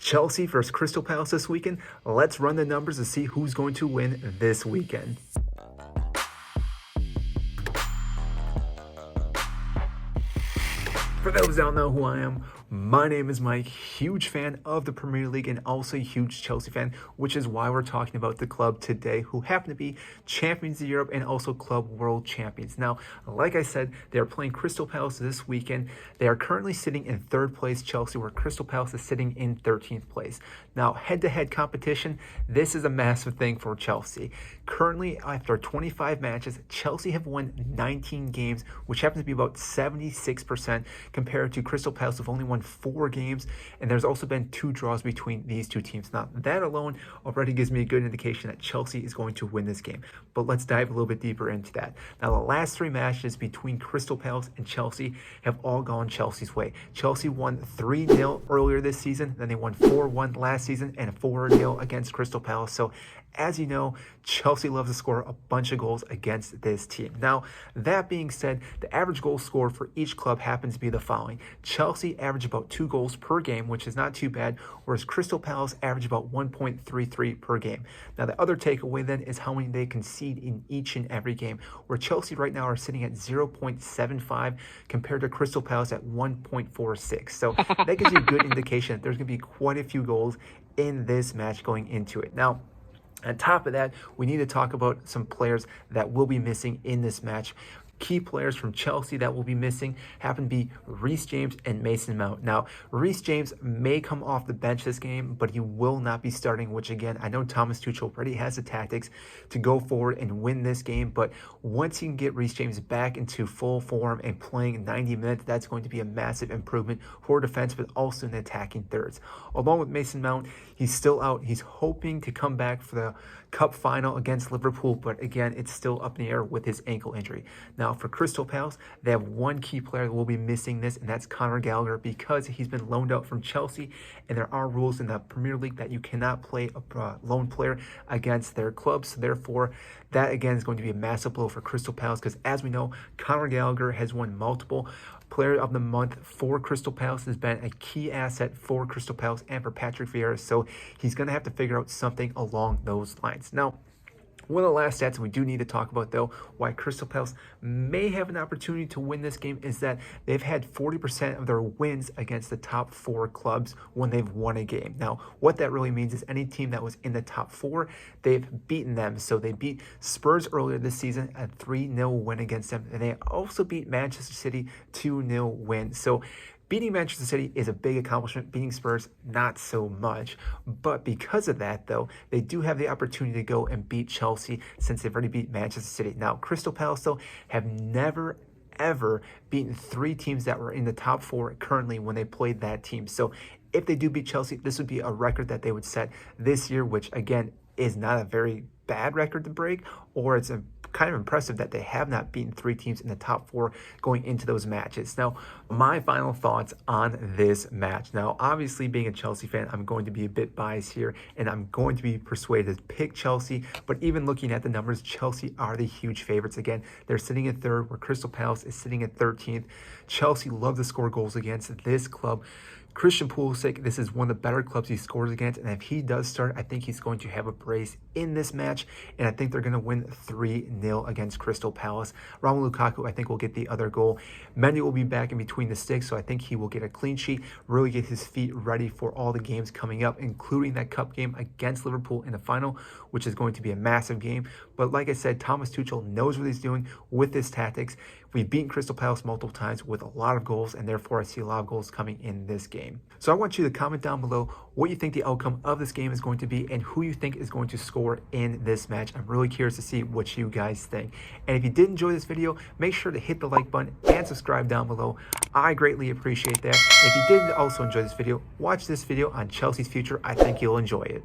Chelsea versus Crystal Palace this weekend. Let's run the numbers to see who's going to win this weekend. For those that don't know who I am, my name is Mike, huge fan of the Premier League and also a huge Chelsea fan, which is why we're talking about the club today, who happen to be champions of Europe and also club world champions. Now, like I said, they are playing Crystal Palace this weekend. They are currently sitting in third place, Chelsea, where Crystal Palace is sitting in 13th place. Now, head-to-head competition, this is a massive thing for Chelsea. Currently, after 25 matches, Chelsea have won 19 games, which happens to be about 76% compared to Crystal Palace, who've only won 4 games, and there's also been 2 draws between these two teams. Now, that alone already gives me a good indication that Chelsea is going to win this game, but let's dive a little bit deeper into that. Now, the last 3 matches between Crystal Palace and Chelsea have all gone Chelsea's way. Chelsea won 3-0 earlier this season, then they won 4-1 last season, and 4-0 against Crystal Palace. So, as you know, Chelsea loves to score a bunch of goals against this team. Now, that being said, the average goal scored for each club happens to be the following. Chelsea average about 2 goals per game, which is not too bad, whereas Crystal Palace average about 1.33 per game. Now, the other takeaway then is how many they concede in each and every game, where Chelsea right now are sitting at 0.75 compared to Crystal Palace at 1.46. So that gives you a good indication that there's going to be quite a few goals in this match going into it. Now, on top of that, we need to talk about some players that will be missing in this match. Key players from Chelsea that will be missing happen to be Reece James and Mason Mount. Now, Reece James may come off the bench this game, but he will not be starting, which again, I know Thomas Tuchel already has the tactics to go forward and win this game, but once he can get Reece James back into full form and playing 90 minutes, that's going to be a massive improvement for defense, but also in the attacking thirds. Along with Mason Mount, he's still out. He's hoping to come back for the Cup final against Liverpool, but again, it's still up in the air with his ankle injury. Now, for Crystal Palace, they have one key player that will be missing this, and that's Conor Gallagher, because he's been loaned out from Chelsea, and there are rules in the Premier League that you cannot play a loan player against their club. So therefore, that again is going to be a massive blow for Crystal Palace, because as we know, Conor Gallagher has won multiple Player of the Month for Crystal Palace, has been a key asset for Crystal Palace and for Patrick Vieira, so he's going to have to figure out something along those lines. Now, one of the last stats we do need to talk about, though, why Crystal Palace may have an opportunity to win this game, is that they've had 40% of their wins against the top 4 clubs when they've won a game. Now, what that really means is any team that was in the top 4, they've beaten them. So they beat Spurs earlier this season, a 3-0 win against them, and they also beat Manchester City 2-0 win. So beating Manchester City is a big accomplishment. Beating Spurs, not so much. But because of that, though, they do have the opportunity to go and beat Chelsea since they've already beat Manchester City. Now, Crystal Palace, though, have never ever beaten 3 teams that were in the top 4 currently when they played that team. So if they do beat Chelsea, this would be a record that they would set this year, which again is not a very bad record to break, or it's a kind of impressive that they have not beaten 3 teams in the top 4 going into those matches. Now, my final thoughts on this match. Now, obviously, being a Chelsea fan, I'm going to be a bit biased here, and I'm going to be persuaded to pick Chelsea, but even looking at the numbers, Chelsea are the huge favorites. Again, they're sitting at 3rd, where Crystal Palace is sitting at 13th. Chelsea love to score goals against this club. Christian Pulisic, this is one of the better clubs he scores against, and if he does start, I think he's going to have a brace in this match, and I think they're going to win 3-0 against Crystal Palace. Romelu Lukaku, I think, will get the other goal. Mendy will be back in between the sticks, so I think he will get a clean sheet, really get his feet ready for all the games coming up, including that cup game against Liverpool in the final, which is going to be a massive game. But like I said, Thomas Tuchel knows what he's doing with his tactics. We've beaten Crystal Palace multiple times with a lot of goals, and therefore I see a lot of goals coming in this game. So I want you to comment down below what you think the outcome of this game is going to be and who you think is going to score in this match. I'm really curious to see what you guys think. And if you did enjoy this video, make sure to hit the like button and subscribe down below. I greatly appreciate that. If you did also enjoy this video, watch this video on Chelsea's future. I think you'll enjoy it.